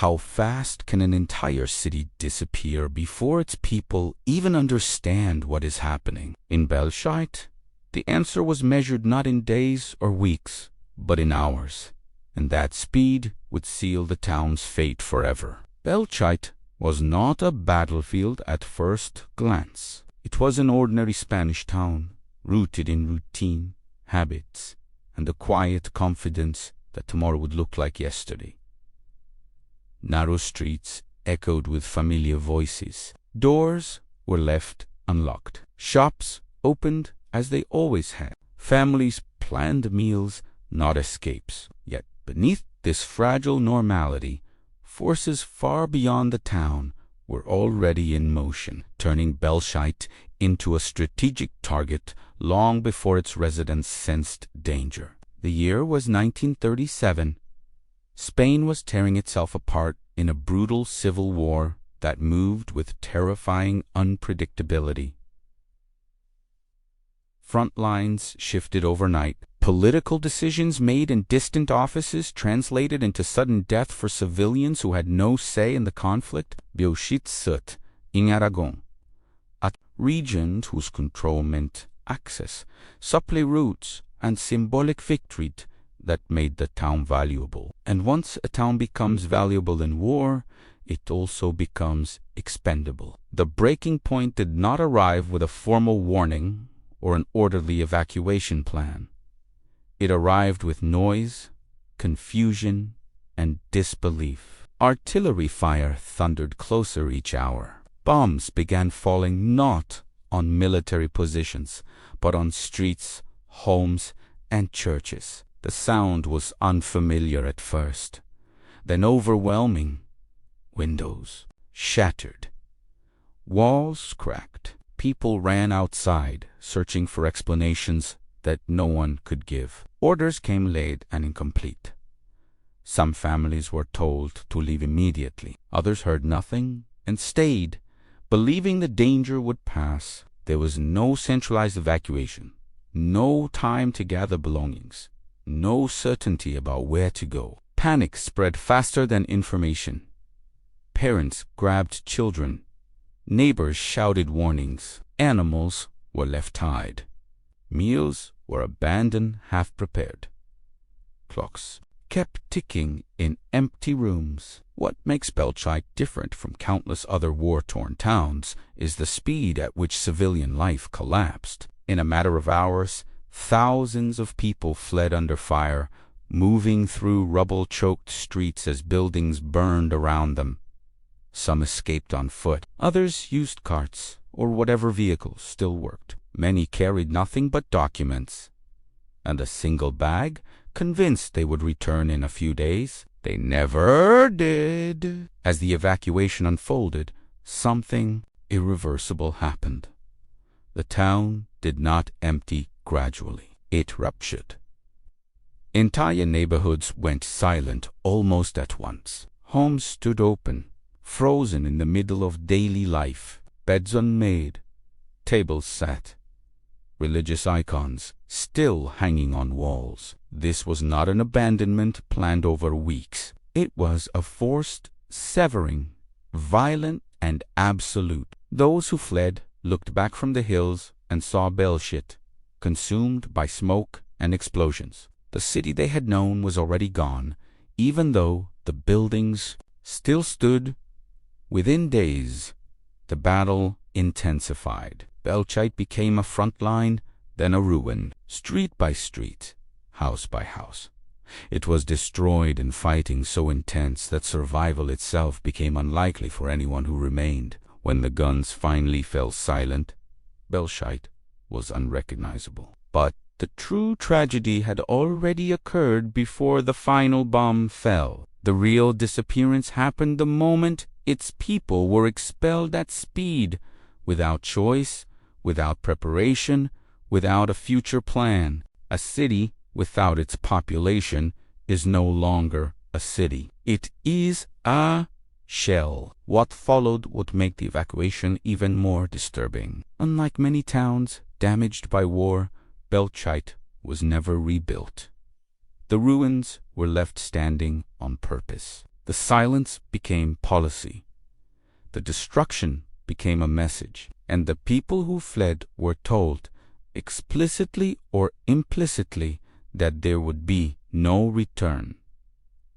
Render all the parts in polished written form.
How fast can an entire city disappear before its people even understand what is happening? In Belchite, the answer was measured not in days or weeks, but in hours, and that speed would seal the town's fate forever. Belchite was not a battlefield at first glance. It was an ordinary Spanish town, rooted in routine, habits, and the quiet confidence that tomorrow would look like yesterday. Narrow streets echoed with familiar voices. Doors were left unlocked. Shops opened as they always had. Families planned meals, not escapes. Yet beneath this fragile normality, forces far beyond the town were already in motion, turning Belchite into a strategic target long before its residents sensed danger. The year was 1937. Spain was tearing itself apart in a brutal civil war that moved with terrifying unpredictability. Front lines shifted overnight. Political decisions made in distant offices translated into sudden death for civilians who had no say in the conflict. Belchite in Aragon, a region whose control meant access, supply routes, and symbolic victory that made the town valuable. And once a town becomes valuable in war, it also becomes expendable. The breaking point did not arrive with a formal warning or an orderly evacuation plan. It arrived with noise, confusion, and disbelief. Artillery fire thundered closer each hour. Bombs began falling not on military positions, but on streets, homes, and churches. The sound was unfamiliar at first, then overwhelming. Windows shattered. Walls cracked. People ran outside, searching for explanations that no one could give. Orders came late and incomplete. Some families were told to leave immediately. Others heard nothing and stayed, believing the danger would pass. There was no centralized evacuation, no time to gather belongings, no certainty about where to go. Panic spread faster than information. Parents grabbed children. Neighbors shouted warnings. Animals were left tied. Meals were abandoned half-prepared. Clocks kept ticking in empty rooms. What makes Belchite different from countless other war-torn towns is the speed at which civilian life collapsed. In a matter of hours, thousands of people fled under fire, moving through rubble-choked streets as buildings burned around them. Some escaped on foot. Others used carts or whatever vehicles still worked. Many carried nothing but documents and a single bag, convinced they would return in a few days. They never did. As the evacuation unfolded, something irreversible happened. The town did not empty gradually. It ruptured. Entire neighborhoods went silent almost at once. Homes stood open, frozen in the middle of daily life. Beds unmade, tables set, religious icons still hanging on walls. This was not an abandonment planned over weeks. It was a forced severing, violent and absolute. Those who fled looked back from the hills and saw Belchite, consumed by smoke and explosions. The city they had known was already gone, even though the buildings still stood. Within days, the battle intensified. Belchite became a front line, then a ruin, street by street, house by house. It was destroyed in fighting so intense that survival itself became unlikely for anyone who remained. When the guns finally fell silent, Belchite was unrecognizable. But the true tragedy had already occurred before the final bomb fell. The real disappearance happened the moment its people were expelled at speed, without choice, without preparation, without a future plan. A city without its population is no longer a city. It is a shell. What followed would make the evacuation even more disturbing. Unlike many towns damaged by war, Belchite was never rebuilt. The ruins were left standing on purpose. The silence became policy. The destruction became a message, and the people who fled were told, explicitly or implicitly, that there would be no return.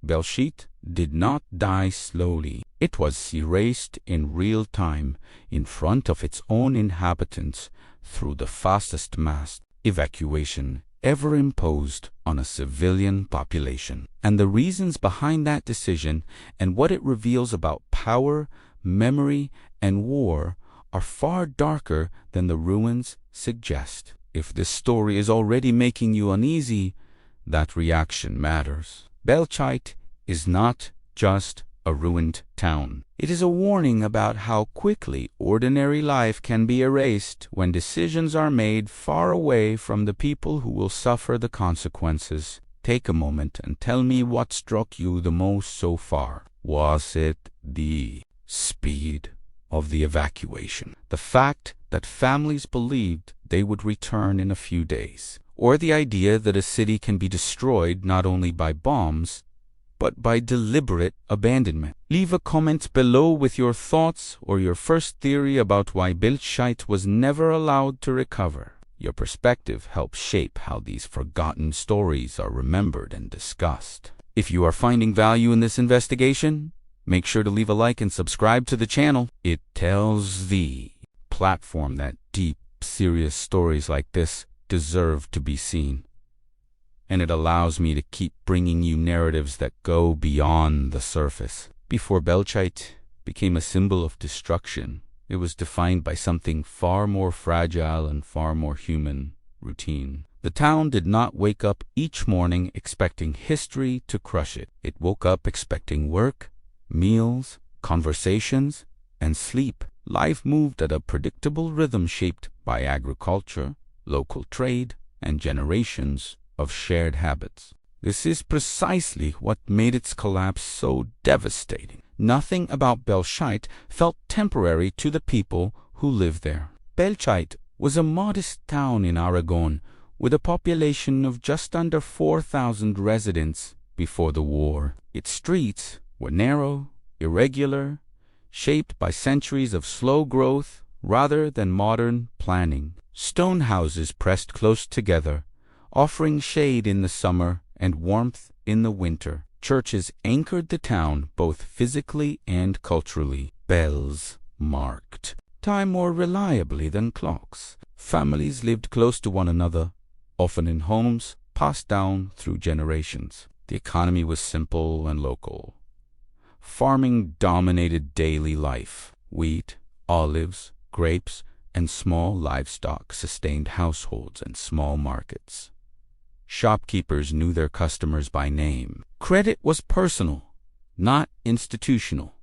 Belchite did not die slowly. It was erased in real time in front of its own inhabitants through the fastest mass evacuation ever imposed on a civilian population. And the reasons behind that decision and what it reveals about power, memory, and war are far darker than the ruins suggest. If this story is already making you uneasy, that reaction matters. Belchite is not just a ruined town. It is a warning about how quickly ordinary life can be erased when decisions are made far away from the people who will suffer the consequences. Take a moment and tell me what struck you the most so far. Was it the speed of the evacuation, the fact that families believed they would return in a few days, or the idea that a city can be destroyed not only by bombs, but by deliberate abandonment? Leave a comment below with your thoughts or your first theory about why Belchite was never allowed to recover. Your perspective helps shape how these forgotten stories are remembered and discussed. If you are finding value in this investigation, make sure to leave a like and subscribe to the channel. It tells the platform that deep, serious stories like this deserve to be seen. And it allows me to keep bringing you narratives that go beyond the surface. Before Belchite became a symbol of destruction, it was defined by something far more fragile and far more human: routine. The town did not wake up each morning expecting history to crush it. It woke up expecting work, meals, conversations, and sleep. Life moved at a predictable rhythm shaped by agriculture, local trade, and generations of shared habits. This is precisely what made its collapse so devastating. Nothing about Belchite felt temporary to the people who lived there. Belchite was a modest town in Aragon with a population of just under 4,000 residents before the war. Its streets were narrow, irregular, shaped by centuries of slow growth rather than modern planning. Stone houses pressed close together, offering shade in the summer and warmth in the winter. Churches anchored the town both physically and culturally. Bells marked time more reliably than clocks. Families lived close to one another, often in homes passed down through generations. The economy was simple and local. Farming dominated daily life. Wheat, olives, grapes, and small livestock sustained households and small markets. Shopkeepers knew their customers by name. Credit was personal, not institutional.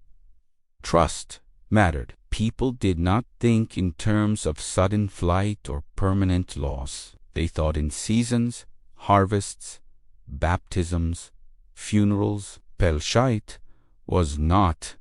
Trust mattered. People did not think in terms of sudden flight or permanent loss. They thought in seasons, harvests, baptisms, funerals. Belchite was not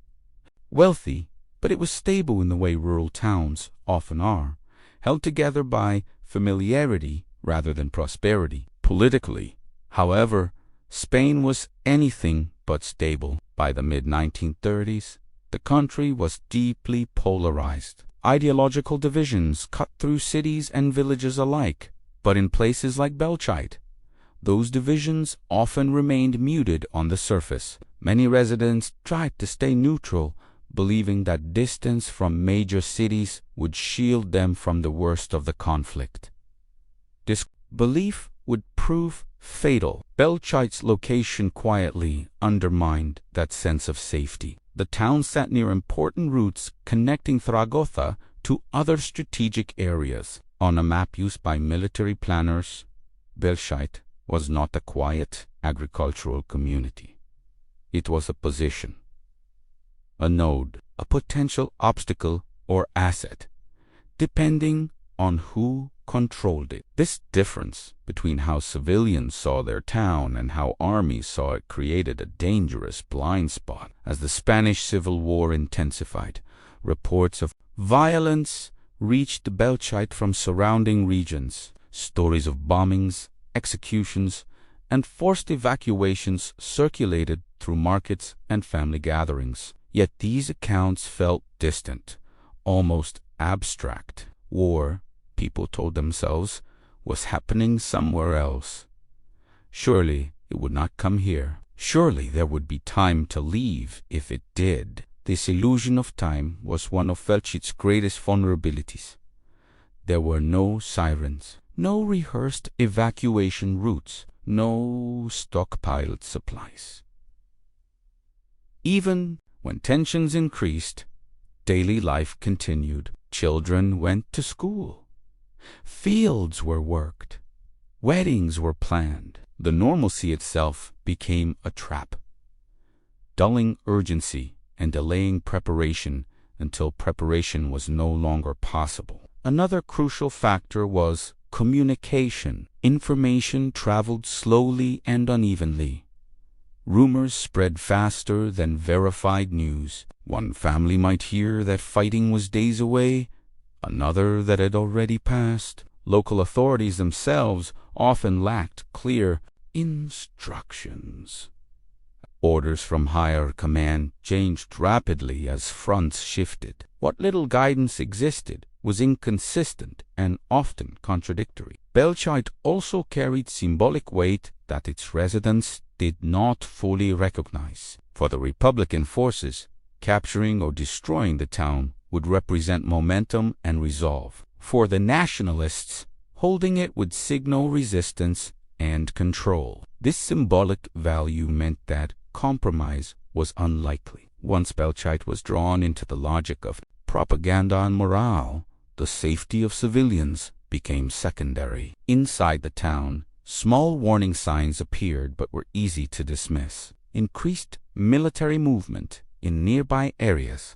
wealthy, but it was stable in the way rural towns often are, held together by familiarity rather than prosperity. Politically, however, Spain was anything but stable. By the mid-1930s, the country was deeply polarized. Ideological divisions cut through cities and villages alike, but in places like Belchite, those divisions often remained muted on the surface. Many residents tried to stay neutral, believing that distance from major cities would shield them from the worst of the conflict. This belief would prove fatal. Belchite's location quietly undermined that sense of safety. The town sat near important routes connecting Zaragoza to other strategic areas. On a map used by military planners, Belchite was not a quiet agricultural community. It was a position, a node, a potential obstacle or asset, depending on who controlled it. This difference between how civilians saw their town and how armies saw it created a dangerous blind spot. As the Spanish Civil War intensified, reports of violence reached Belchite from surrounding regions. Stories of bombings, executions, and forced evacuations circulated through markets and family gatherings. Yet these accounts felt distant, almost abstract. War, people told themselves, was happening somewhere else. Surely it would not come here. Surely there would be time to leave if it did. This illusion of time was one of Belchite's greatest vulnerabilities. There were no sirens, no rehearsed evacuation routes, no stockpiled supplies. Even when tensions increased, daily life continued. Children went to school. Fields were worked. Weddings were planned. The normalcy itself became a trap, dulling urgency and delaying preparation until preparation was no longer possible. Another crucial factor was communication. Information traveled slowly and unevenly. Rumors spread faster than verified news. One family might hear that fighting was days away, another that it already passed. Local authorities themselves often lacked clear instructions. Orders from higher command changed rapidly as fronts shifted. What little guidance existed was inconsistent and often contradictory. Belchite also carried symbolic weight that its residents did not fully recognize. For the Republican forces, capturing or destroying the town would represent momentum and resolve. For the nationalists, holding it would signal resistance and control. This symbolic value meant that compromise was unlikely. Once Belchite was drawn into the logic of propaganda and morale, the safety of civilians became secondary. Inside the town, small warning signs appeared but were easy to dismiss. Increased military movement in nearby areas,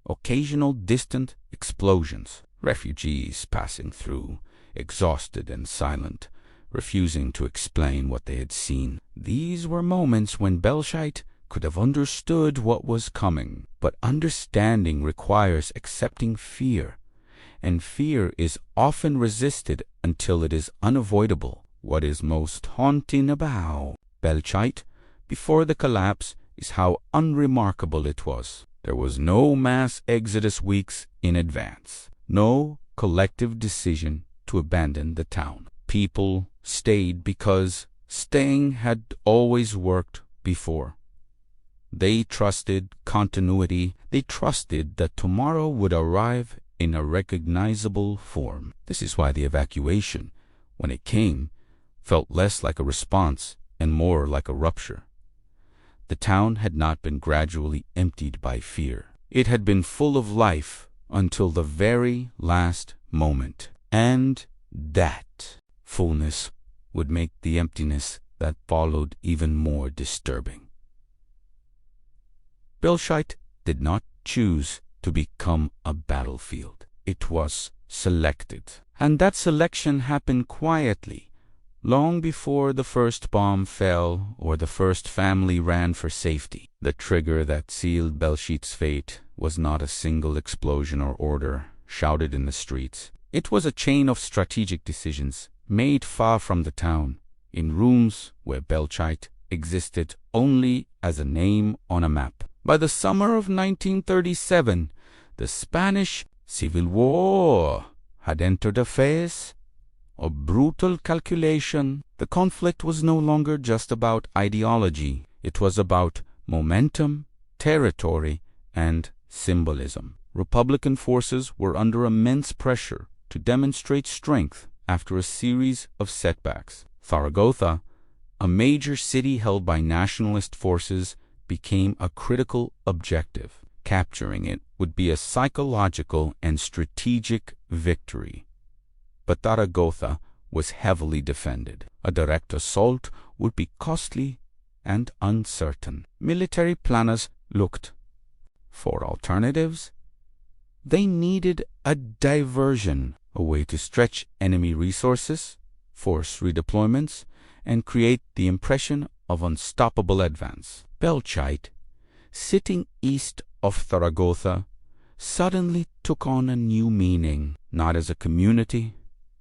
occasional distant explosions, refugees passing through, exhausted and silent, refusing to explain what they had seen. These were moments when Belchite could have understood what was coming. But understanding requires accepting fear, and fear is often resisted until it is unavoidable. What is most haunting about Belchite before the collapse is how unremarkable it was. There was no mass exodus weeks in advance, no collective decision to abandon the town. People stayed because staying had always worked before. They trusted continuity. They trusted that tomorrow would arrive in a recognizable form. This is why the evacuation, when it came, felt less like a response and more like a rupture. The town had not been gradually emptied by fear. It had been full of life until the very last moment. And that fullness would make the emptiness that followed even more disturbing. Belchite did not choose to become a battlefield. It was selected. And that selection happened quietly, long before the first bomb fell or the first family ran for safety. The trigger that sealed Belchite's fate was not a single explosion or order shouted in the streets. It was a chain of strategic decisions made far from the town, in rooms where Belchite existed only as a name on a map. By the summer of 1937, the Spanish Civil War had entered a phase of brutal calculation. The conflict was no longer just about ideology. It was about momentum, territory, and symbolism. Republican forces were under immense pressure to demonstrate strength after a series of setbacks. Zaragoza, a major city held by nationalist forces, became a critical objective. Capturing it would be a psychological and strategic victory. But Zaragoza was heavily defended. A direct assault would be costly and uncertain. Military planners looked for alternatives. They needed a diversion, a way to stretch enemy resources, force redeployments, and create the impression of unstoppable advance. Belchite, sitting east of Zaragoza, suddenly took on a new meaning, not as a community,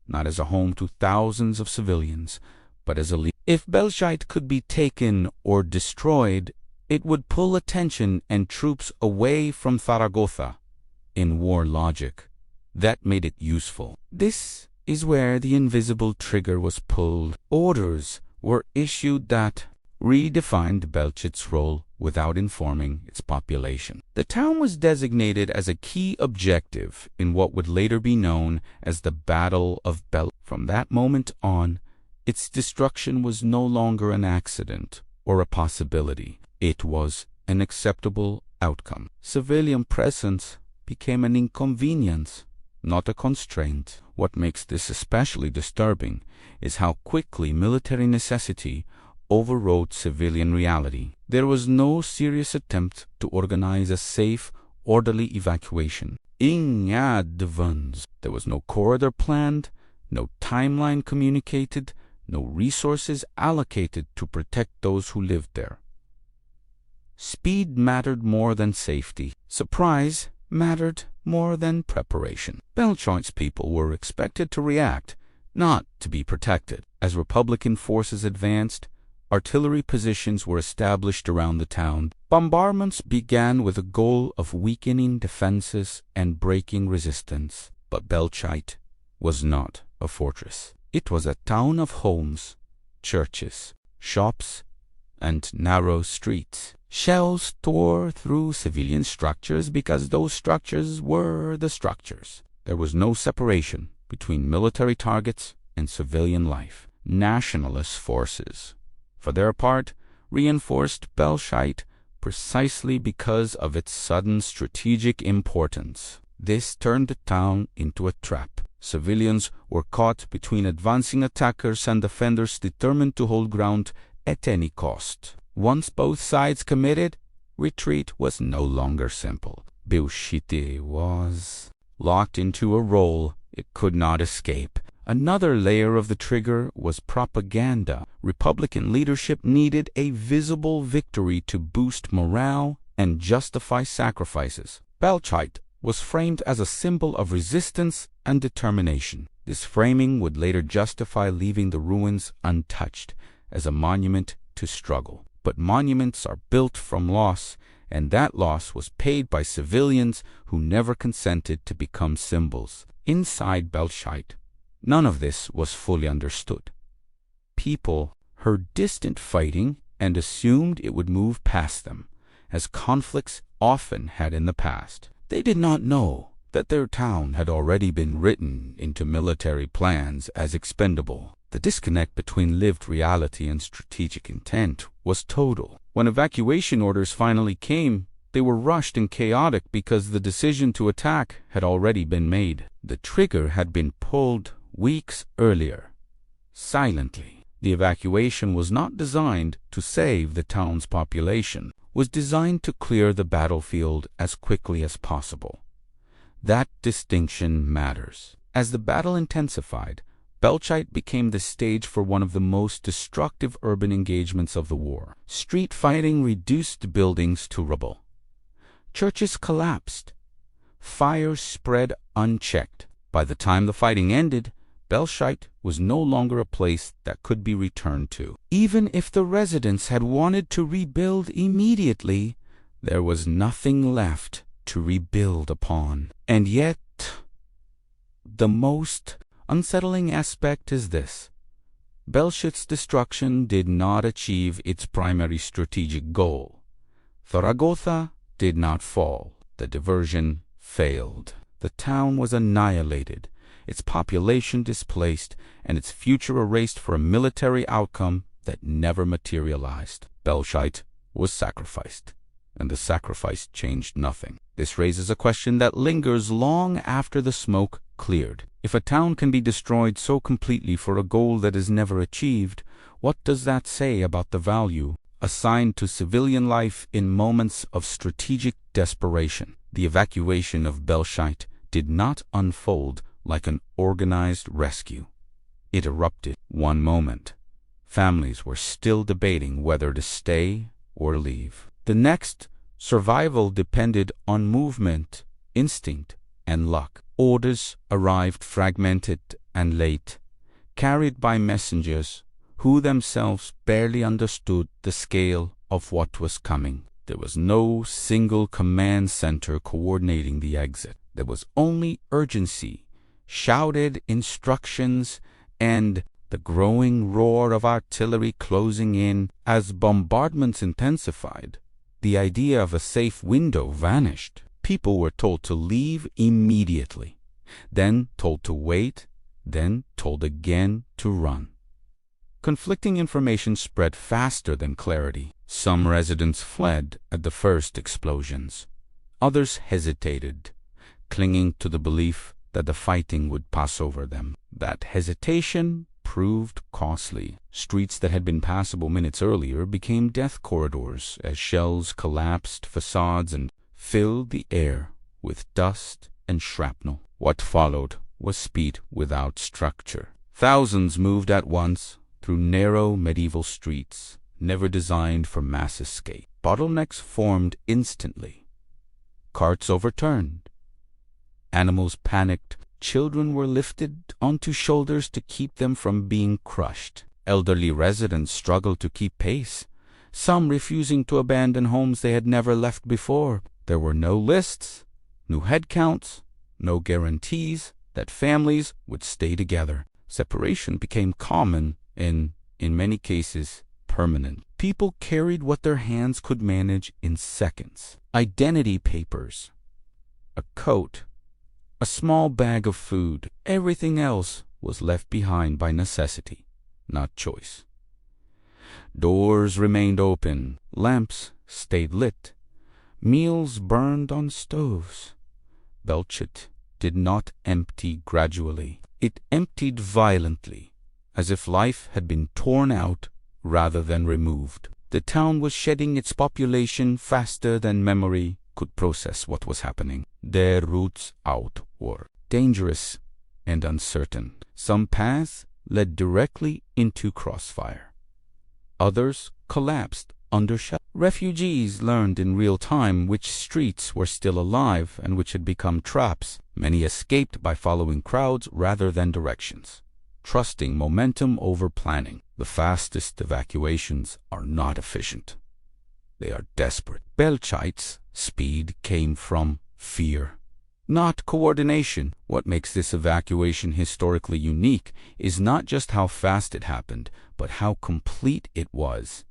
not as a home to thousands of civilians, but as a leader. If Belchite could be taken or destroyed, it would pull attention and troops away from Zaragoza. In war logic, that made it useful. This is where the invisible trigger was pulled. Orders were issued that redefined Belchite's role without informing its population. The town was designated as a key objective in what would later be known as the Battle of Belchite. From that moment on, its destruction was no longer an accident or a possibility. It was an acceptable outcome. Civilian presence became an inconvenience, not a constraint. What makes this especially disturbing is how quickly military necessity overrode civilian reality. There was no serious attempt to organize a safe, orderly evacuation. In advance, there was no corridor planned, no timeline communicated, no resources allocated to protect those who lived there. Speed mattered more than safety. Surprise mattered more than preparation. Belchite's people were expected to react, not to be protected. As Republican forces advanced, artillery positions were established around the town. Bombardments began with the goal of weakening defenses and breaking resistance. But Belchite was not a fortress. It was a town of homes, churches, shops, and narrow streets. Shells tore through civilian structures because those structures were the structures. There was no separation between military targets and civilian life. Nationalist forces, for their part, reinforced Belchite precisely because of its sudden strategic importance. This turned the town into a trap. Civilians were caught between advancing attackers and defenders determined to hold ground at any cost. Once both sides committed, retreat was no longer simple. Belchite was locked into a role it could not escape. Another layer of the trigger was propaganda. Republican leadership needed a visible victory to boost morale and justify sacrifices. Belchite was framed as a symbol of resistance and determination. This framing would later justify leaving the ruins untouched as a monument to struggle. But monuments are built from loss, and that loss was paid by civilians who never consented to become symbols. Inside Belchite, none of this was fully understood. People heard distant fighting and assumed it would move past them, as conflicts often had in the past. They did not know that their town had already been written into military plans as expendable. The disconnect between lived reality and strategic intent was total. When evacuation orders finally came, they were rushed and chaotic because the decision to attack had already been made. The trigger had been pulled weeks earlier, silently. The evacuation was not designed to save the town's population, was designed to clear the battlefield as quickly as possible. That distinction matters. As the battle intensified, Belchite became the stage for one of the most destructive urban engagements of the war. Street fighting reduced buildings to rubble. Churches collapsed. Fires spread unchecked. By the time the fighting ended, Belchite was no longer a place that could be returned to. Even if the residents had wanted to rebuild immediately, there was nothing left to rebuild upon. And yet, the most unsettling aspect is this. Belchite's destruction did not achieve its primary strategic goal. Zaragoza did not fall. The diversion failed. The town was annihilated, its population displaced, and its future erased for a military outcome that never materialized. Belchite was sacrificed, and the sacrifice changed nothing. This raises a question that lingers long after the smoke cleared. If a town can be destroyed so completely for a goal that is never achieved, what does that say about the value assigned to civilian life in moments of strategic desperation? The evacuation of Belchite did not unfold like an organized rescue. It erupted one moment. Families were still debating whether to stay or leave. The next, survival depended on movement, instinct, and luck. Orders arrived fragmented and late, carried by messengers who themselves barely understood the scale of what was coming. There was no single command center coordinating the exit. There was only urgency, shouted instructions, and the growing roar of artillery closing in. As bombardments intensified, the idea of a safe window vanished. People were told to leave immediately, then told to wait, then told again to run. Conflicting information spread faster than clarity. Some residents fled at the first explosions. Others hesitated, clinging to the belief that the fighting would pass over them. That hesitation proved costly. Streets that had been passable minutes earlier became death corridors as shells collapsed facades and filled the air with dust and shrapnel. What followed was speed without structure. Thousands moved at once through narrow medieval streets, never designed for mass escape. Bottlenecks formed instantly. Carts overturned. Animals panicked. Children were lifted onto shoulders to keep them from being crushed. Elderly residents struggled to keep pace, some refusing to abandon homes they had never left before. There were no lists, no head counts, no guarantees that families would stay together. Separation became common and, in many cases, permanent. People carried what their hands could manage in seconds. Identity papers, a coat, a small bag of food. Everything else was left behind by necessity, not choice. Doors remained open, lamps stayed lit, meals burned on stoves. Belchite did not empty gradually. It emptied violently, as if life had been torn out rather than removed. The town was shedding its population faster than memory could process what was happening. Their routes out were dangerous and uncertain. Some paths led directly into crossfire. Others collapsed under shelter. Refugees learned in real time which streets were still alive and which had become traps. Many escaped by following crowds rather than directions, trusting momentum over planning. The fastest evacuations are not efficient. They are desperate. Belchite's speed came from fear, not coordination. What makes this evacuation historically unique is not just how fast it happened, but how complete it was.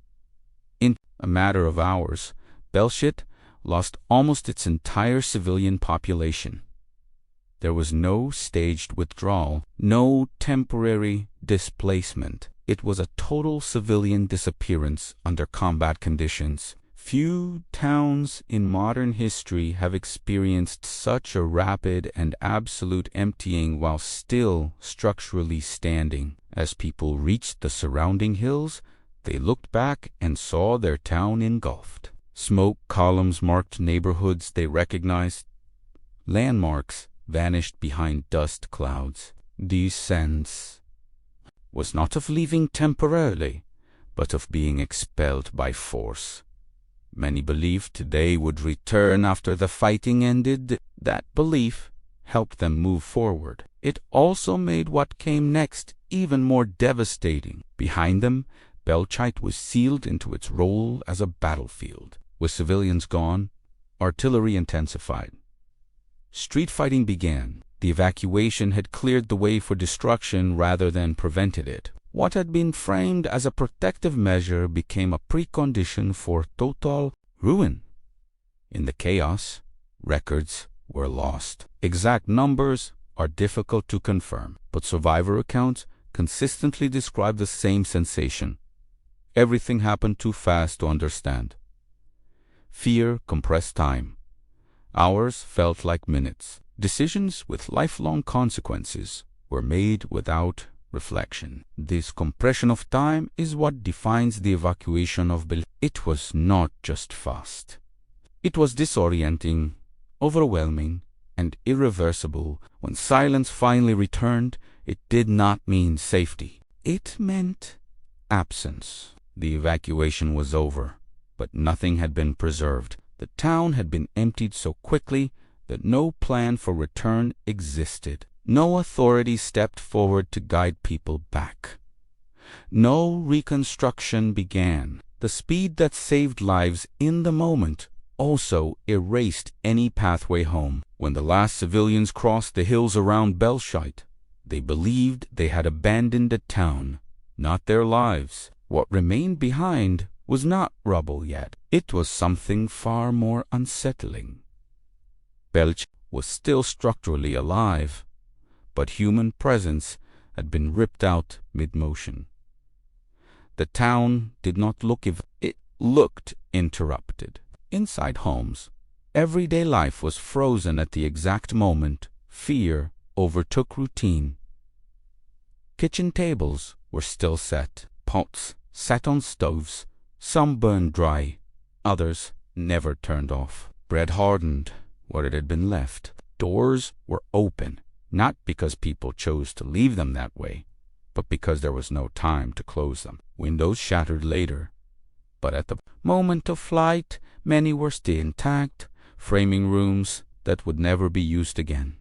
In a matter of hours, Belchite lost almost its entire civilian population. There was no staged withdrawal, no temporary displacement. It was a total civilian disappearance under combat conditions. Few towns in modern history have experienced such a rapid and absolute emptying while still structurally standing. As people reached the surrounding hills, they looked back and saw their town engulfed. Smoke columns marked neighborhoods they recognized. Landmarks vanished behind dust clouds. This sense was not of leaving temporarily, but of being expelled by force. Many believed they would return after the fighting ended. That belief helped them move forward. It also made what came next even more devastating. Behind them, Belchite was sealed into its role as a battlefield. With civilians gone, artillery intensified. Street fighting began. The evacuation had cleared the way for destruction rather than prevented it. What had been framed as a protective measure became a precondition for total ruin. In the chaos, records were lost. Exact numbers are difficult to confirm, but survivor accounts consistently describe the same sensation. Everything happened too fast to understand. Fear compressed time. Hours felt like minutes. Decisions with lifelong consequences were made without reflection. This compression of time is what defines the evacuation of Belchite. It was not just fast. It was disorienting, overwhelming, and irreversible. When silence finally returned, it did not mean safety. It meant absence. The evacuation was over, but nothing had been preserved. The town had been emptied so quickly that no plan for return existed. No authority stepped forward to guide people back. No reconstruction began. The speed that saved lives in the moment also erased any pathway home. When the last civilians crossed the hills around Belchite, they believed they had abandoned a town, not their lives. What remained behind was not rubble yet. It was something far more unsettling. Belchite was still structurally alive, but human presence had been ripped out mid-motion. The town did not look it looked interrupted. Inside homes, everyday life was frozen at the exact moment fear overtook routine. Kitchen tables were still set. Pots sat on stoves, some burned dry, others never turned off. Bread hardened where it had been left. Doors were open, not because people chose to leave them that way, but because there was no time to close them. Windows shattered later, but at the moment of flight, many were still intact, framing rooms that would never be used again.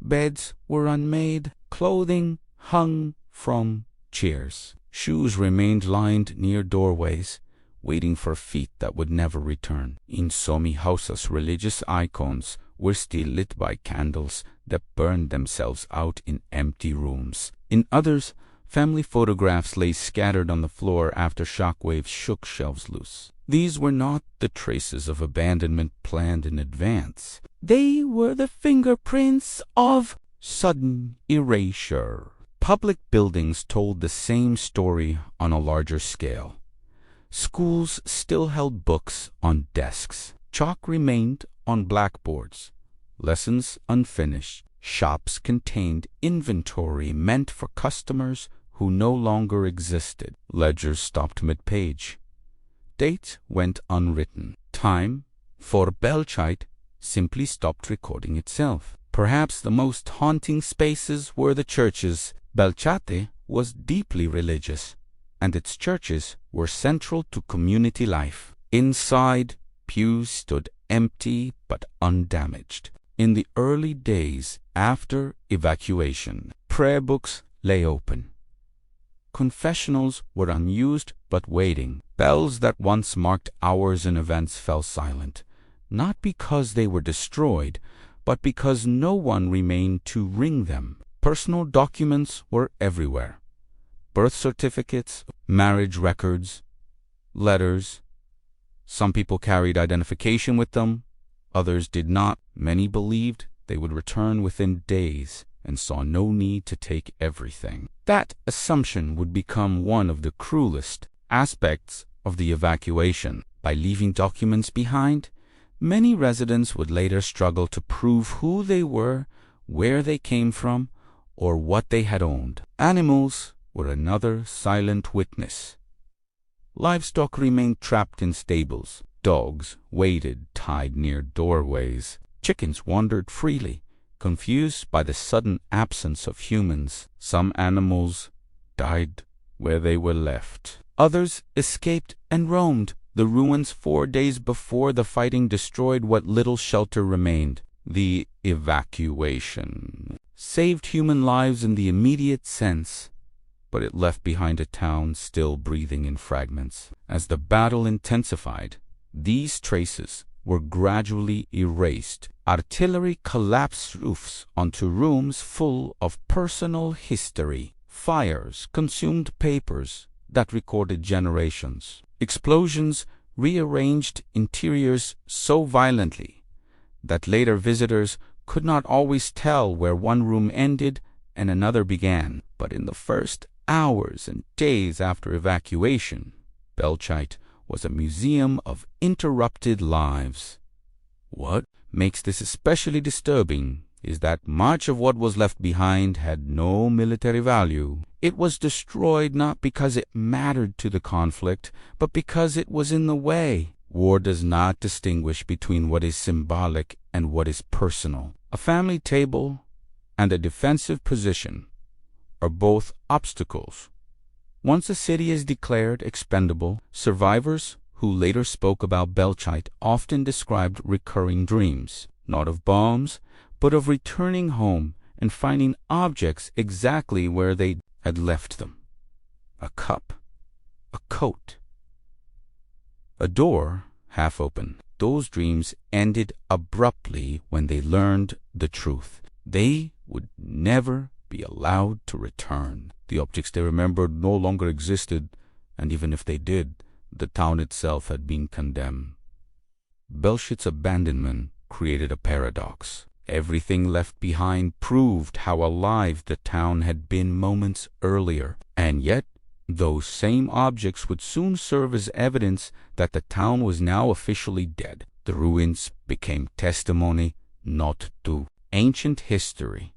Beds were unmade, clothing hung from chairs. Shoes remained lined near doorways, waiting for feet that would never return. In some houses, religious icons were still lit by candles that burned themselves out in empty rooms. In others, family photographs lay scattered on the floor after shockwaves shook shelves loose. These were not the traces of abandonment planned in advance. They were the fingerprints of sudden erasure. Public buildings told the same story on a larger scale. Schools still held books on desks. Chalk remained on blackboards. Lessons unfinished. Shops contained inventory meant for customers who no longer existed. Ledgers stopped mid-page. Dates went unwritten. Time, for Belchite, simply stopped recording itself. Perhaps the most haunting spaces were the churches. Belchite was deeply religious, and its churches were central to community life. Inside, pews stood empty but undamaged. In the early days after evacuation, prayer books lay open. Confessionals were unused but waiting. Bells that once marked hours in events fell silent, not because they were destroyed, but because no one remained to ring them. Personal documents were everywhere. Birth certificates, marriage records, letters. Some people carried identification with them, others did not. Many believed they would return within days and saw no need to take everything. That assumption would become one of the cruelest aspects of the evacuation. By leaving documents behind, many residents would later struggle to prove who they were, where they came from, or what they had owned. Animals were another silent witness. Livestock remained trapped in stables. Dogs waited tied near doorways. Chickens wandered freely, confused by the sudden absence of humans. Some animals died where they were left. Others escaped and roamed the ruins 4 days before the fighting destroyed what little shelter remained. The evacuation saved human lives in the immediate sense, but it left behind a town still breathing in fragments. As the battle intensified, these traces were gradually erased. Artillery collapsed roofs onto rooms full of personal history. Fires consumed papers that recorded generations. Explosions rearranged interiors so violently that later visitors could not always tell where one room ended and another began. But in the first hours and days after evacuation, Belchite was a museum of interrupted lives. What makes this especially disturbing is that much of what was left behind had no military value. It was destroyed not because it mattered to the conflict, but because it was in the way. War does not distinguish between what is symbolic and what is personal. A family table and a defensive position are both obstacles. Once a city is declared expendable, survivors who later spoke about Belchite often described recurring dreams, not of bombs, but of returning home and finding objects exactly where they had left them. a cup, a coat, a door half open. Those dreams ended abruptly when they learned the truth. They would never be allowed to return. The objects they remembered no longer existed, and even if they did, the town itself had been condemned. Belchite's abandonment created a paradox. Everything left behind proved how alive the town had been moments earlier, and yet those same objects would soon serve as evidence that the town was now officially dead. The ruins became testimony not to ancient history,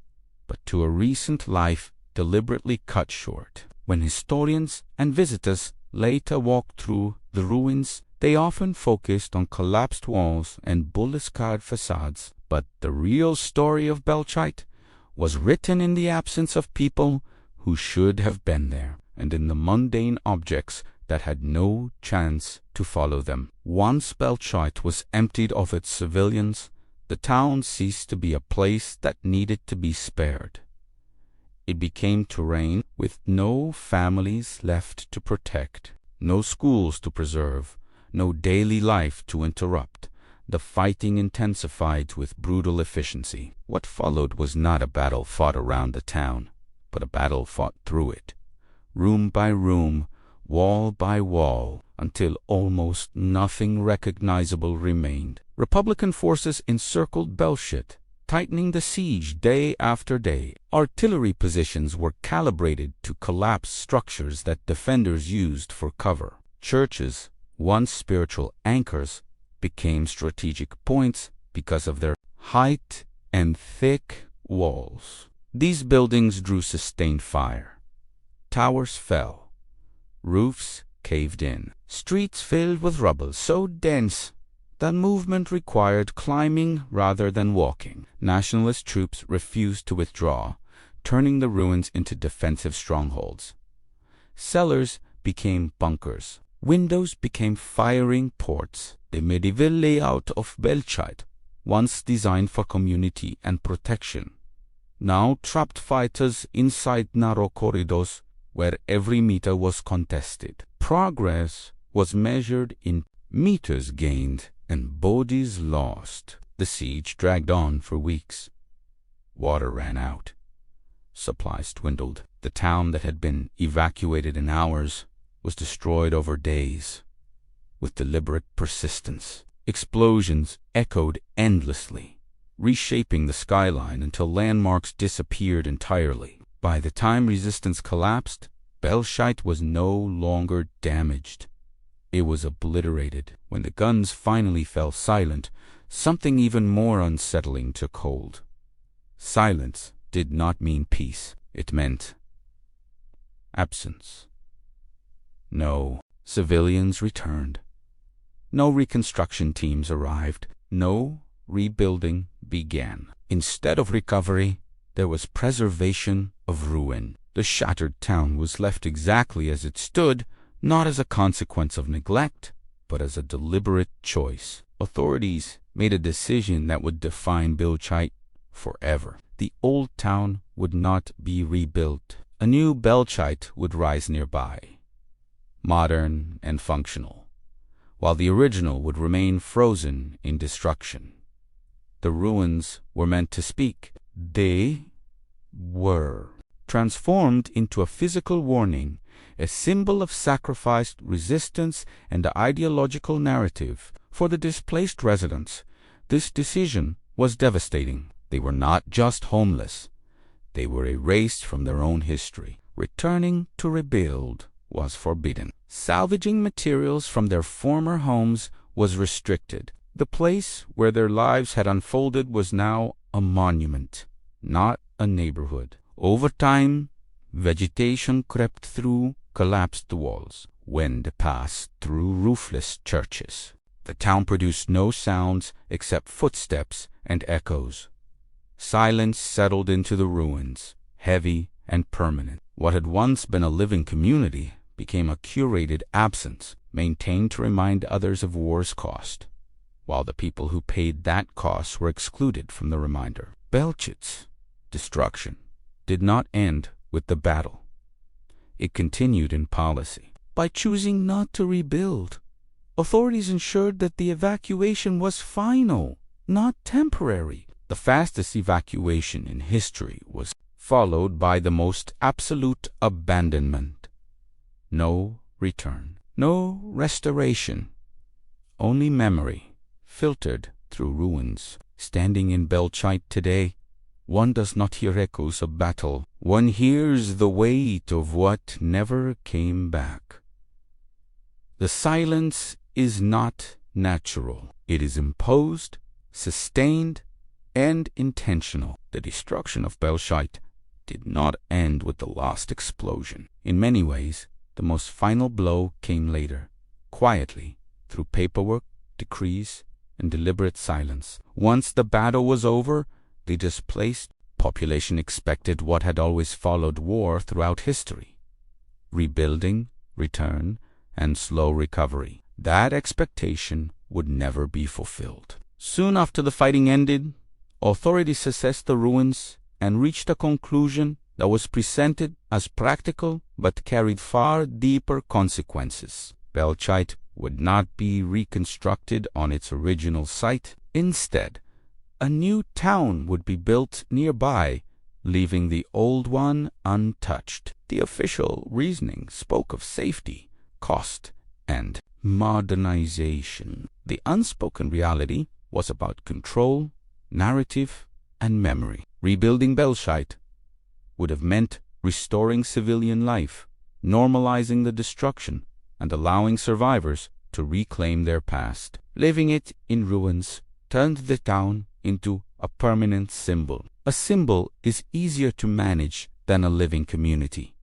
but to a recent life deliberately cut short. When historians and visitors later walked through the ruins, they often focused on collapsed walls and bullet-scarred facades, but the real story of Belchite was written in the absence of people who should have been there, and in the mundane objects that had no chance to follow them. Once Belchite was emptied of its civilians, the town ceased to be a place that needed to be spared. It became terrain with no families left to protect, no schools to preserve, no daily life to interrupt. The fighting intensified with brutal efficiency. What followed was not a battle fought around the town, but a battle fought through it, room by room, wall by wall, until almost nothing recognizable remained. Republican forces encircled Belchite, tightening the siege day after day. Artillery positions were calibrated to collapse structures that defenders used for cover. Churches, once spiritual anchors, became strategic points because of their height and thick walls. These buildings drew sustained fire. Towers fell. Roofs caved in. Streets filled with rubble so dense that movement required climbing rather than walking. Nationalist troops refused to withdraw, turning the ruins into defensive strongholds. Cellars became bunkers. Windows became firing ports. The medieval layout of Belchite, once designed for community and protection, now trapped fighters inside narrow corridors where every meter was contested. Progress was measured in meters gained and bodies lost. The siege dragged on for weeks. Water ran out. Supplies dwindled. The town that had been evacuated in hours was destroyed over days. With deliberate persistence, explosions echoed endlessly, reshaping the skyline until landmarks disappeared entirely. By the time resistance collapsed, Belchite was no longer damaged. It was obliterated. When the guns finally fell silent, something even more unsettling took hold. Silence did not mean peace. It meant absence. No civilians returned. No reconstruction teams arrived. No rebuilding began. Instead of recovery, there was preservation of ruin. The shattered town was left exactly as it stood, not as a consequence of neglect, but as a deliberate choice. Authorities made a decision that would define Belchite forever. The old town would not be rebuilt. A new Belchite would rise nearby, modern and functional, while the original would remain frozen in destruction. The ruins were meant to speak. They were transformed into a physical warning, a symbol of sacrifice, resistance, and the ideological narrative. For the displaced residents, this decision was devastating. They were not just homeless. They were erased from their own history. Returning to rebuild was forbidden. Salvaging materials from their former homes was restricted. The place where their lives had unfolded was now a monument, not a neighborhood. Over time, vegetation crept through collapsed walls. Wind passed through roofless churches. The town produced no sounds except footsteps and echoes. Silence settled into the ruins, heavy and permanent. What had once been a living community became a curated absence, maintained to remind others of war's cost, while the people who paid that cost were excluded from the reminder. Belchite's destruction did not end with the battle. It continued in policy. By choosing not to rebuild, authorities ensured that the evacuation was final, not temporary. The fastest evacuation in history was followed by the most absolute abandonment. No return, no restoration, only memory, filtered through ruins. Standing in Belchite today, one does not hear echoes of battle. One hears the weight of what never came back. The silence is not natural. It is imposed, sustained, and intentional. The destruction of Belchite did not end with the last explosion. In many ways, the most final blow came later, quietly, through paperwork, decrees, and deliberate silence. Once the battle was over, the displaced population expected what had always followed war throughout history: rebuilding, return, and slow recovery. That expectation would never be fulfilled. Soon after the fighting ended, authorities assessed the ruins and reached a conclusion that was presented as practical but carried far deeper consequences. Belchite would not be reconstructed on its original site. Instead, a new town would be built nearby, leaving the old one untouched. The official reasoning spoke of safety, cost, and modernization. The unspoken reality was about control, narrative, and memory. Rebuilding Belchite would have meant restoring civilian life, normalizing the destruction, and allowing survivors to reclaim their past. Leaving it in ruins turned the town into a permanent symbol. A symbol is easier to manage than a living community.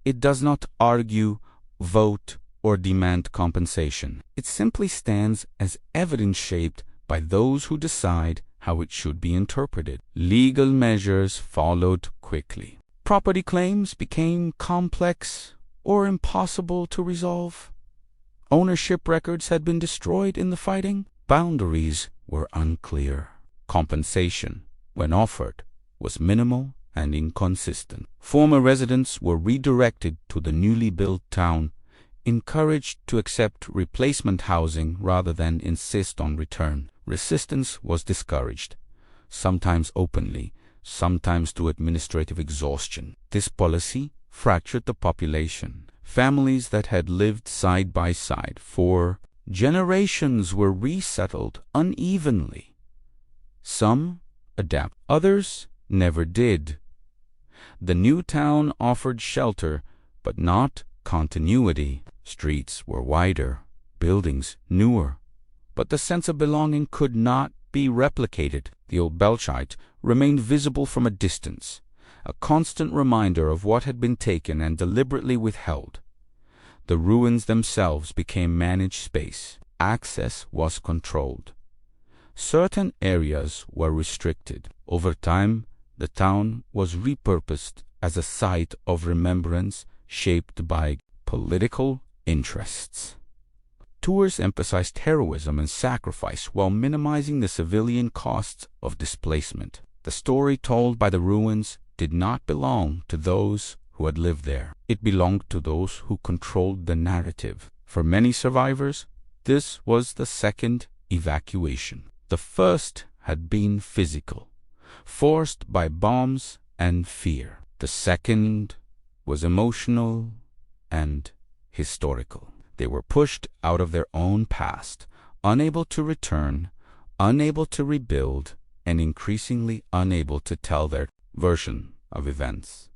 It does not argue, vote, or demand compensation. It simply stands as evidence shaped by those who decide how it should be interpreted. Legal measures followed quickly. Property claims became complex or impossible to resolve. Ownership records had been destroyed in the fighting. Boundaries were unclear. Compensation, when offered, was minimal and inconsistent. Former residents were redirected to the newly built town, encouraged to accept replacement housing rather than insist on return. Resistance was discouraged, sometimes openly, sometimes through administrative exhaustion. This policy fractured the population. Families that had lived side by side for generations were resettled unevenly. Some adapt, others never did. The new town offered shelter, but not continuity. Streets were wider, buildings newer, but the sense of belonging could not be replicated. The old Belchite remained visible from a distance, a constant reminder of what had been taken and deliberately withheld. The ruins themselves became managed space. Access was controlled. Certain areas were restricted. Over time, the town was repurposed as a site of remembrance shaped by political interests. Tours emphasized heroism and sacrifice while minimizing the civilian costs of displacement. The story told by the ruins did not belong to those who had lived there. It belonged to those who controlled the narrative. For many survivors, this was the second evacuation. The first had been physical, forced by bombs and fear. The second was emotional and historical. They were pushed out of their own past, unable to return, unable to rebuild, and increasingly unable to tell their version of events.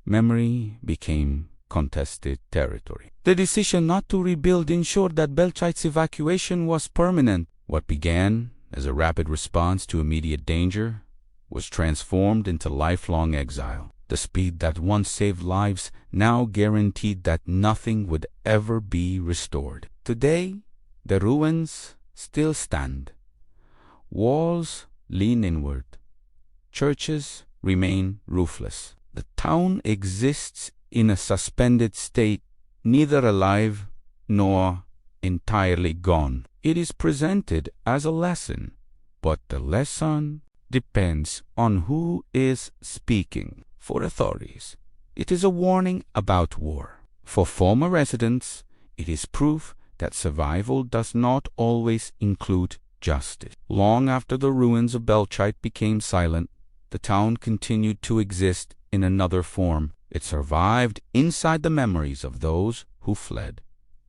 Memory became contested territory. The decision not to rebuild ensured that Belchite's evacuation was permanent. What began as a rapid response to immediate danger was transformed into lifelong exile. The speed that once saved lives now guaranteed that nothing would ever be restored. Today, the ruins still stand. Walls lean inward. Churches remain roofless. The town exists in a suspended state, neither alive nor entirely gone. It is presented as a lesson, but the lesson depends on who is speaking. For authorities, It is a warning about war. For former residents, it is proof that survival does not always include justice. Long after the ruins of Belchite became silent, the town continued to exist in another form. It survived inside the memories of those who fled,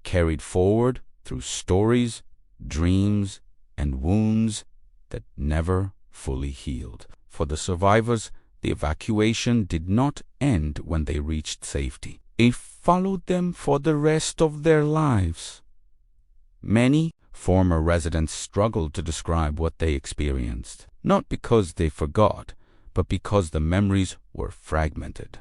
carried forward through stories, dreams, and wounds that never fully healed. For the survivors, the evacuation did not end when they reached safety. It followed them for the rest of their lives. Many former residents struggled to describe what they experienced, not because they forgot, but because the memories were fragmented.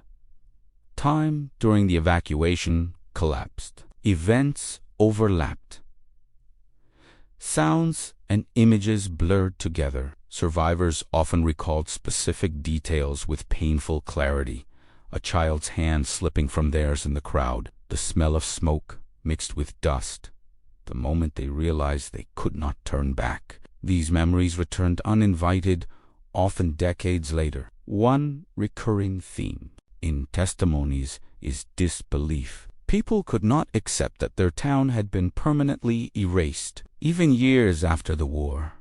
Time during the evacuation collapsed. Events overlapped. Sounds and images blurred together. Survivors often recalled specific details with painful clarity. A child's hand slipping from theirs in the crowd, the smell of smoke mixed with dust, the moment they realized they could not turn back. These memories returned uninvited, often decades later. One recurring theme in testimonies is disbelief. People could not accept that their town had been permanently erased, even years after the war.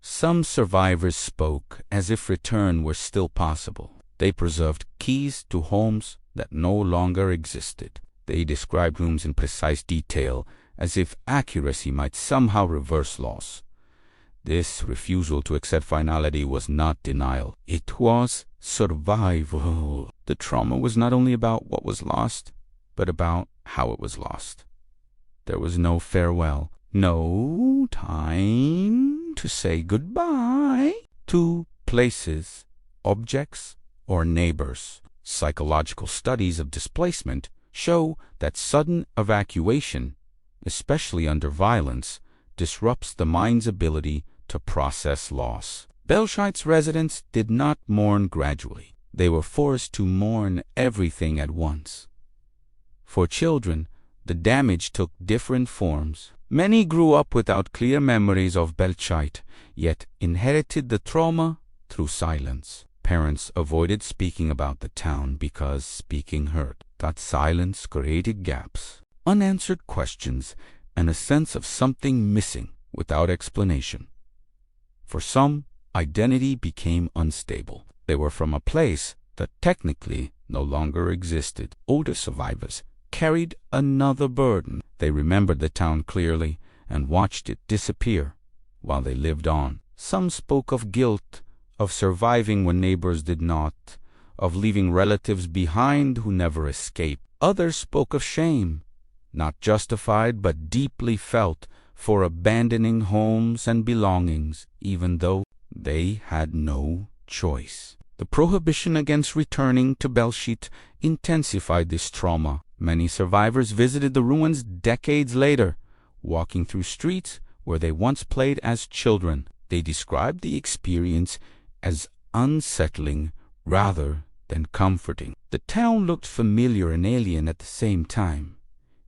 Some survivors spoke as if return were still possible. They preserved keys to homes that no longer existed. They described rooms in precise detail, as if accuracy might somehow reverse loss. This refusal to accept finality was not denial. It was survival. The trauma was not only about what was lost, but about how it was lost. There was no farewell, no time to say goodbye to places, objects, or neighbors. Psychological studies of displacement show that sudden evacuation, especially under violence, disrupts the mind's ability to process loss. Belchite's residents did not mourn gradually. They were forced to mourn everything at once. For children, the damage took different forms. Many grew up without clear memories of Belchite, yet inherited the trauma through silence. Parents avoided speaking about the town because speaking hurt. That silence created gaps, unanswered questions, and a sense of something missing without explanation. For some, identity became unstable. They were from a place that technically no longer existed. Older survivors carried another burden. They remembered the town clearly and watched it disappear while they lived on. Some spoke of guilt, of surviving when neighbors did not, of leaving relatives behind who never escaped. Others spoke of shame, not justified but deeply felt, for abandoning homes and belongings, even though they had no choice. The prohibition against returning to Belchite intensified this trauma. Many survivors visited the ruins decades later, walking through streets where they once played as children. They described the experience as unsettling rather than comforting. The town looked familiar and alien at the same time.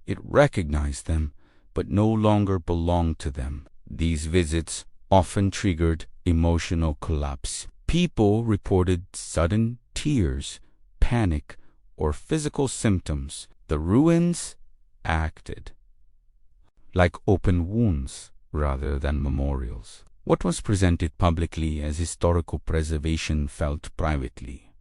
It recognized them, but no longer belonged to them. These visits often triggered emotional collapse. People reported sudden tears, panic, or physical symptoms. The ruins acted like open wounds rather than memorials. What was presented publicly as historical preservation felt privately,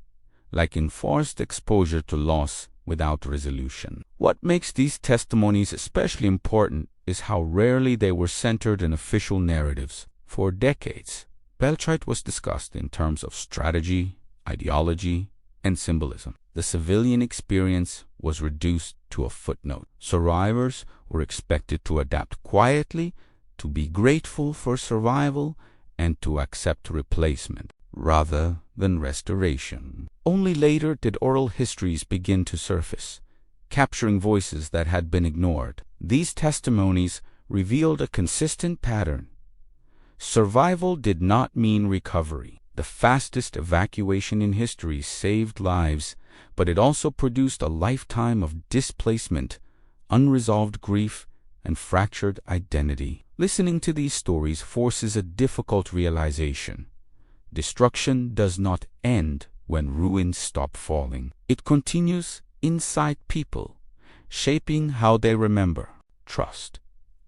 like enforced exposure to loss without resolution. What makes these testimonies especially important is how rarely they were centered in official narratives. For decades, Belchite was discussed in terms of strategy, ideology, and symbolism. The civilian experience was reduced to a footnote. Survivors were expected to adapt quietly, to be grateful for survival, and to accept replacement rather than restoration. Only later did oral histories begin to surface, capturing voices that had been ignored. These testimonies revealed a consistent pattern. Survival did not mean recovery. The fastest evacuation in history saved lives, but it also produced a lifetime of displacement, unresolved grief, and fractured identity. Listening to these stories forces a difficult realization. Destruction does not end when ruins stop falling. It continues inside people, shaping how they remember, trust,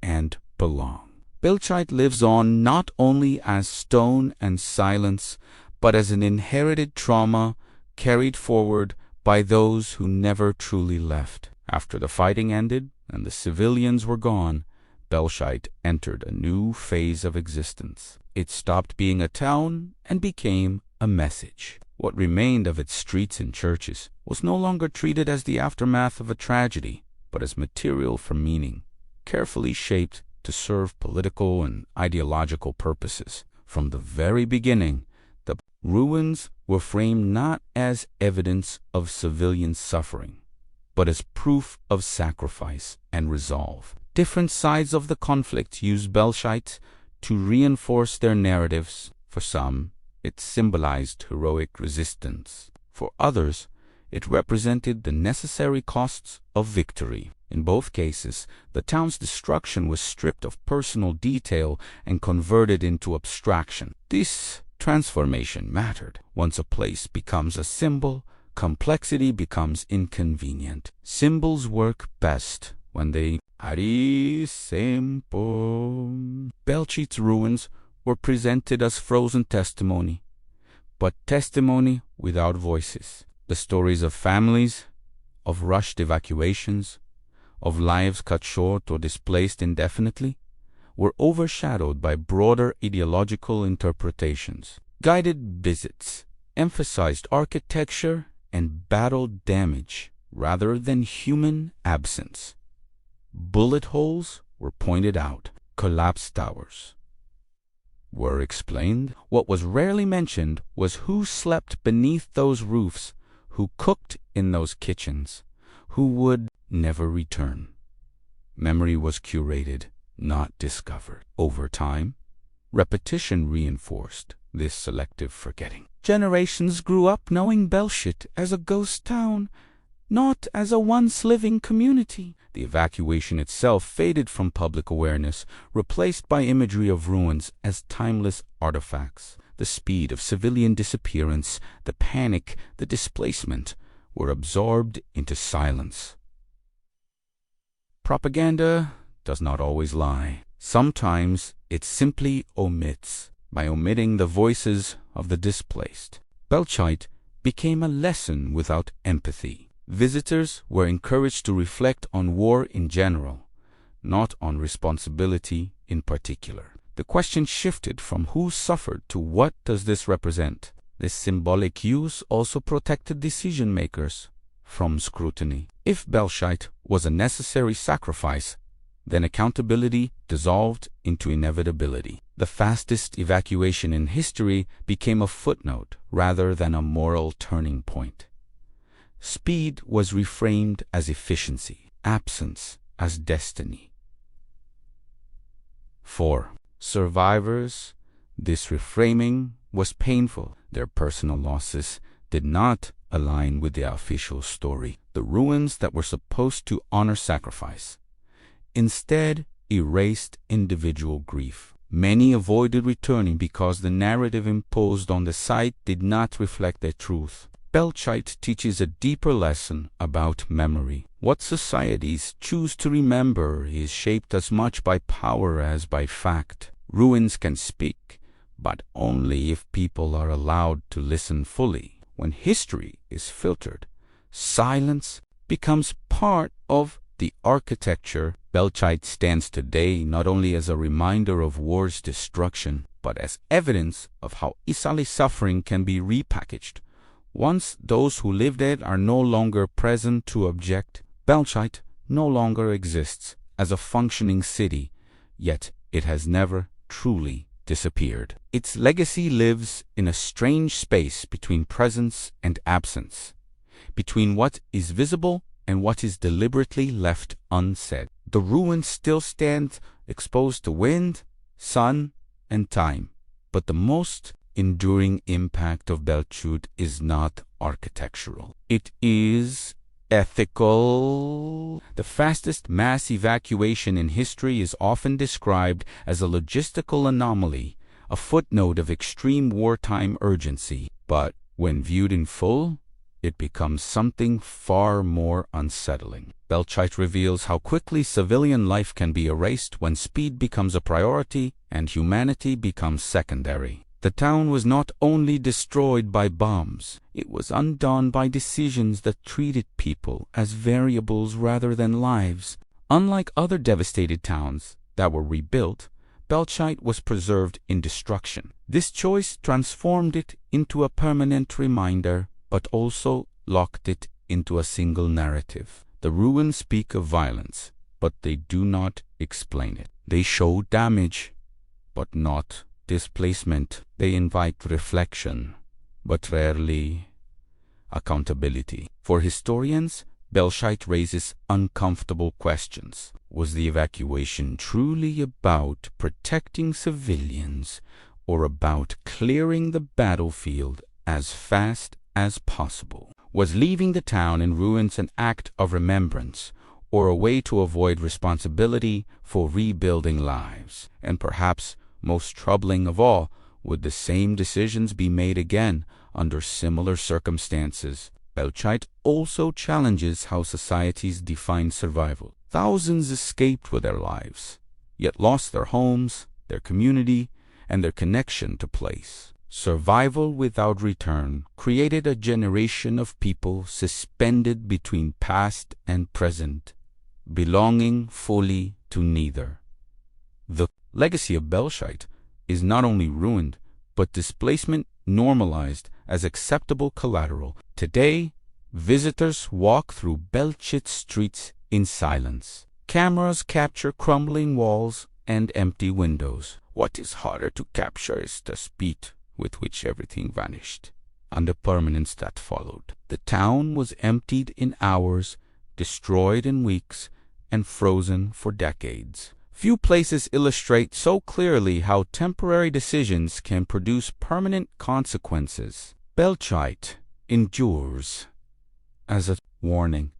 and belong. Belchite lives on not only as stone and silence, but as an inherited trauma carried forward by those who never truly left. After the fighting ended and the civilians were gone, Belchite entered a new phase of existence. It stopped being a town and became a message. What remained of its streets and churches was no longer treated as the aftermath of a tragedy, but as material for meaning, carefully shaped to serve political and ideological purposes. From the very beginning, the ruins were framed not as evidence of civilian suffering, but as proof of sacrifice and resolve. Different sides of the conflict used Belchite to reinforce their narratives. For some, it symbolized heroic resistance. For others, it represented the necessary costs of victory. In both cases, the town's destruction was stripped of personal detail and converted into abstraction. This transformation mattered. Once a place becomes a symbol, complexity becomes inconvenient. Symbols work best when they Belchite's ruins were presented as frozen testimony, but testimony without voices. The stories of families, of rushed evacuations, of lives cut short or displaced indefinitely, were overshadowed by broader ideological interpretations. Guided visits emphasized architecture and battle damage rather than human absence. Bullet holes were pointed out. Collapsed towers were explained. What was rarely mentioned was who slept beneath those roofs, who cooked in those kitchens, who would never return. Memory was curated, not discovered. Over time, repetition reinforced this selective forgetting. Generations grew up knowing Belchite as a ghost town, not as a once living community. The evacuation itself faded from public awareness, replaced by imagery of ruins as timeless artifacts. The speed of civilian disappearance, the panic, the displacement were absorbed into silence. Propaganda does not always lie. Sometimes it simply omits. By omitting the voices of the displaced, Belchite became a lesson without empathy. Visitors were encouraged to reflect on war in general, not on responsibility in particular. The question shifted from who suffered to what does this represent. This symbolic use also protected decision-makers from scrutiny. If Belchite was a necessary sacrifice, then accountability dissolved into inevitability. The fastest evacuation in history became a footnote rather than a moral turning point. Speed was reframed as efficiency, absence as destiny. For survivors, this reframing was painful. Their personal losses did not align with the official story. The ruins that were supposed to honor sacrifice instead erased individual grief. Many avoided returning because the narrative imposed on the site did not reflect their truth. Belchite teaches a deeper lesson about memory. What societies choose to remember is shaped as much by power as by fact. Ruins can speak, but only if people are allowed to listen fully. When history is filtered, silence becomes part of the architecture. Belchite stands today not only as a reminder of war's destruction, but as evidence of how easily suffering can be repackaged. Once those who lived it are no longer present to object, Belchite no longer exists as a functioning city, yet it has never truly disappeared. Its legacy lives in a strange space between presence and absence, between what is visible and what is deliberately left unsaid. The ruins still stand exposed to wind, sun, and time, but the most enduring impact of Belchite is not architectural. It is ethical. The fastest mass evacuation in history is often described as a logistical anomaly, a footnote of extreme wartime urgency. But when viewed in full, it becomes something far more unsettling. Belchite reveals how quickly civilian life can be erased when speed becomes a priority and humanity becomes secondary. The town was not only destroyed by bombs, it was undone by decisions that treated people as variables rather than lives. Unlike other devastated towns that were rebuilt, Belchite was preserved in destruction. This choice transformed it into a permanent reminder, but also locked it into a single narrative. The ruins speak of violence, but they do not explain it. They show damage, but not displacement. They invite reflection, but rarely accountability. For historians, Belchite raises uncomfortable questions. Was the evacuation truly about protecting civilians or about clearing the battlefield as fast as possible? Was leaving the town in ruins an act of remembrance or a way to avoid responsibility for rebuilding lives? And perhaps most troubling of all, would the same decisions be made again under similar circumstances? Belchite also challenges how societies define survival. Thousands escaped with their lives, yet lost their homes, their community, and their connection to place. Survival without return created a generation of people suspended between past and present, belonging fully to neither. The legacy of Belchite is not only ruined, but displacement normalized as acceptable collateral. Today, visitors walk through Belchite streets in silence. Cameras capture crumbling walls and empty windows. What is harder to capture is the speed with which everything vanished, and the permanence that followed. The town was emptied in hours, destroyed in weeks, and frozen for decades. Few places illustrate so clearly how temporary decisions can produce permanent consequences. Belchite endures as a warning,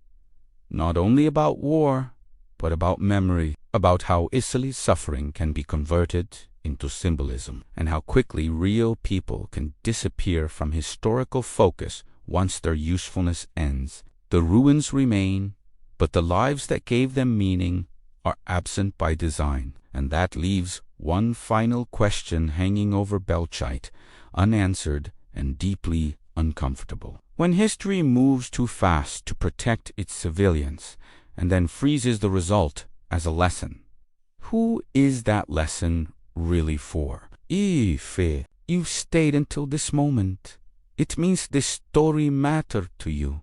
not only about war, but about memory, about how easily suffering can be converted into symbolism, and how quickly real people can disappear from historical focus once their usefulness ends. The ruins remain, but the lives that gave them meaning are absent by design, and that leaves one final question hanging over Belchite, unanswered and deeply uncomfortable. When history moves too fast to protect its civilians and then freezes the result as a lesson, who is that lesson really for? If you've stayed until this moment, it means this story mattered to you.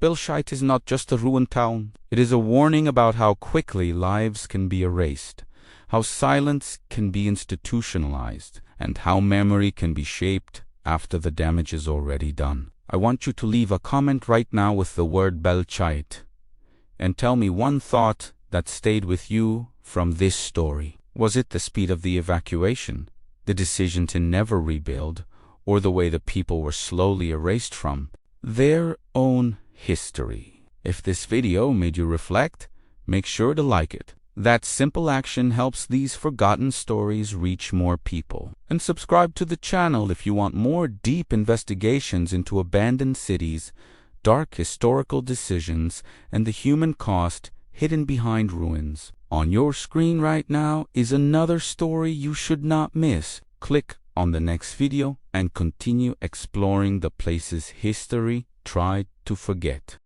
Belchite is not just a ruined town. It is a warning about how quickly lives can be erased, how silence can be institutionalized, and how memory can be shaped after the damage is already done. I want you to leave a comment right now with the word Belchite and tell me one thought that stayed with you from this story. Was it the speed of the evacuation, the decision to never rebuild, or the way the people were slowly erased from their own history? If this video made you reflect, make sure to like it. That simple action helps these forgotten stories reach more people. And subscribe to the channel if you want more deep investigations into abandoned cities, dark historical decisions, and the human cost hidden behind ruins. On your screen right now is another story you should not miss. Click on the next video and continue exploring the places history tried to forget.